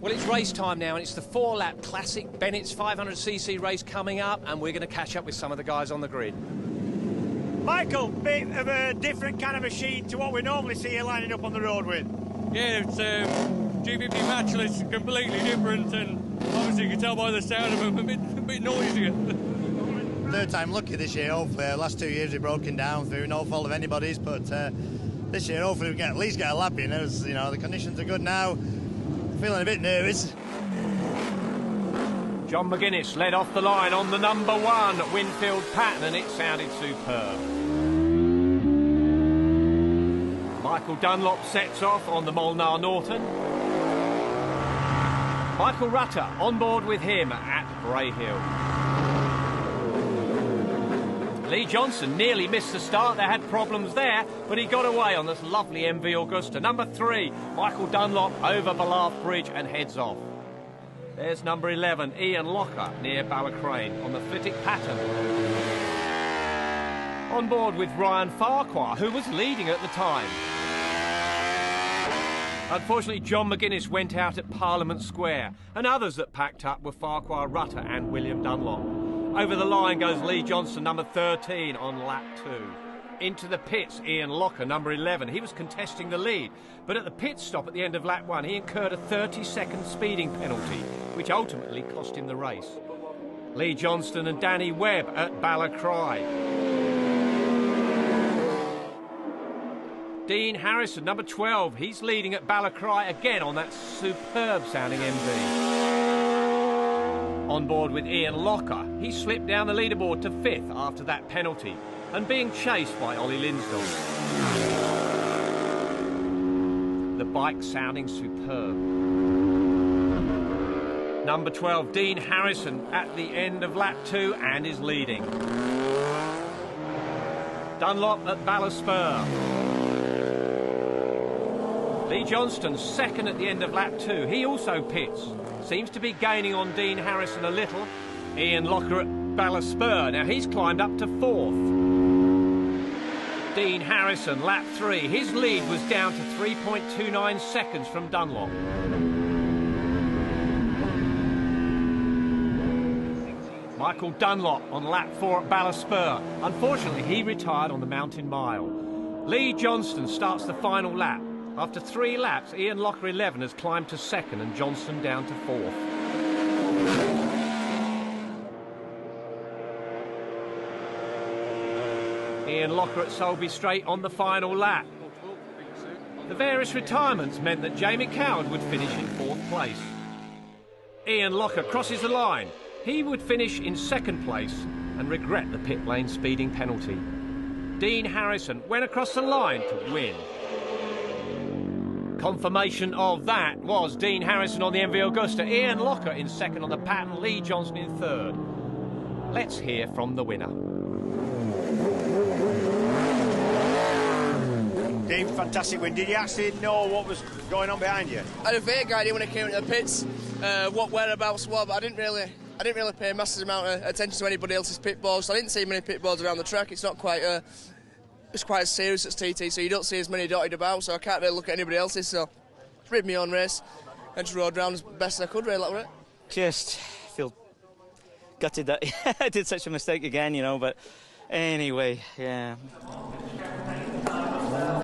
Well, it's race time now, and it's the 4-lap classic Bennett's 500cc race coming up, and we're going to catch up with some of the guys on the grid. Michael, bit of a different kind of machine to what we normally see you lining up on the road with. Yeah, it's G50 Matchless, completely different, and obviously you can tell by the sound of them, a bit noisier. Third time lucky this year, hopefully. Last 2 years we've broken down through no fault of anybody's, but this year hopefully we can at least get a lap in. As you know, the conditions are good now. Feeling a bit nervous. John McGuinness led off the line on the number 1 Winfield Patton, and it sounded superb. Michael Dunlop sets off on the Molnar Norton. Michael Rutter on board with him at Greyhill. Lee Johnson nearly missed the start. They had problems there, but he got away on this lovely MV Augusta. Number 3, Michael Dunlop over Ballaugh Bridge and heads off. There's number 11, Ian Locker, near Ballacrane on the Flitwick Pattern. On board with Ryan Farquhar, who was leading at the time. Unfortunately, John McGuinness went out at Parliament Square, and others that packed up were Farquhar, Rutter and William Dunlop. Over the line goes Lee Johnson, number 13, on lap 2. Into the pits, Ian Locker, number 11. He was contesting the lead, but at the pit stop at the end of lap 1, he incurred a 30-second speeding penalty, which ultimately cost him the race. Lee Johnston and Danny Webb at Ballacry. Dean Harrison, number 12, he's leading at Ballacry again on that superb-sounding MV. On board with Ian Locker, he slipped down the leaderboard to 5th after that penalty and being chased by Ollie Linsdell. The bike sounding superb. Number 12, Dean Harrison at the end of lap 2 and is leading. Dunlop at Ballasspur. Lee Johnston second at the end of lap 2. He also pits. Seems to be gaining on Dean Harrison a little. Ian Locker at Ballasspur. Now he's climbed up to 4th. Dean Harrison, lap 3. His lead was down to 3.29 seconds from Dunlop. Michael Dunlop on lap 4 at Ballasspur. Unfortunately, he retired on the Mountain Mile. Lee Johnston starts the final lap. After 3 laps, Ian Locker 11 has climbed to 2nd and Johnston down to 4th. Ian Locker at Sulby Straight on the final lap. The various retirements meant that Jamie Coward would finish in 4th place. Ian Locker crosses the line. He would finish in 2nd place and regret the pit lane speeding penalty. Dean Harrison went across the line to win. Confirmation of that was Dean Harrison on the MV Augusta, Ian Locker in 2nd on the Patton, Lee Johnson in 3rd. Let's hear from the winner. Dean, fantastic win. Did you actually know what was going on behind you? I had a vague idea when I came into the pits, what whereabouts were, but I didn't really pay a massive amount of attention to anybody else's pit boards. So I didn't see many pit boards around the track. It's not quite it's quite serious as TT, so you don't see as many dotted about, so I can't really look at anybody else's, so just rid my own race and just rode around as best as I could, really, that was it. Just feel gutted that I did such a mistake again, you know, but anyway, yeah.